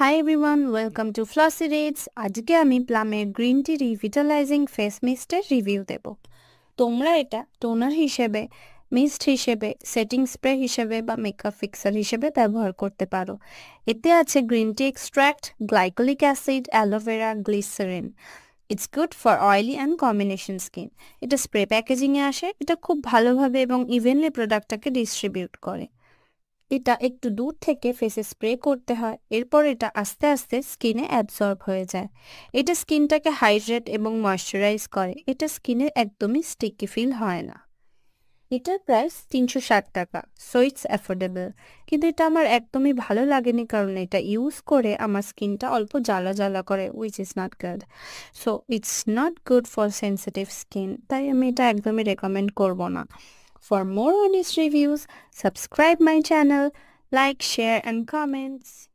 Hi everyone, welcome to Flossy Reads. আজকে আমি প্লামের green tea রিভিটালাইজিং face মিস্টের review দেব। তোমরা এটা টোনার হিসেবে, মিস্ট হিসেবে, সেটিং স্প্রে হিসেবে বা মেকআপ ফিক্সার হিসেবে ব্যবহার করতে পারো। এতে আছে green tea extract, glycolic acid, aloe vera, glycerine. It's good for oily and combination skin. এটা স্প্রে প্যাকেজিংয়ে আসে, এটা খুব ভালোভাবে এবং ইভেনলি প্রোডাক্টটাকে ডিস্ট্রিবিউট করে। এটা একটু দূর থেকে ফেসে স্প্রে করতে হয়, এরপর এটা আস্তে আস্তে স্কিনে অ্যাবজর্ব হয়ে যায়। এটা স্কিনটাকে হাইড্রেট এবং ময়শ্চারাইজ করে। এটা স্কিনে একদমই স্টিকি ফিল হয় না। এটার প্রাইস 360 টাকা, সো ইটস অ্যাফোর্ডেবল। কিন্তু এটা আমার একদমই ভালো লাগেনি, কারণ এটা ইউজ করে আমার স্কিনটা অল্প জ্বালা জ্বালা করে, which is not good. So it's not good for sensitive skin, তাই আমি এটা একদমই রেকমেন্ড করব না। For more honest reviews, subscribe my channel, like, share and comments.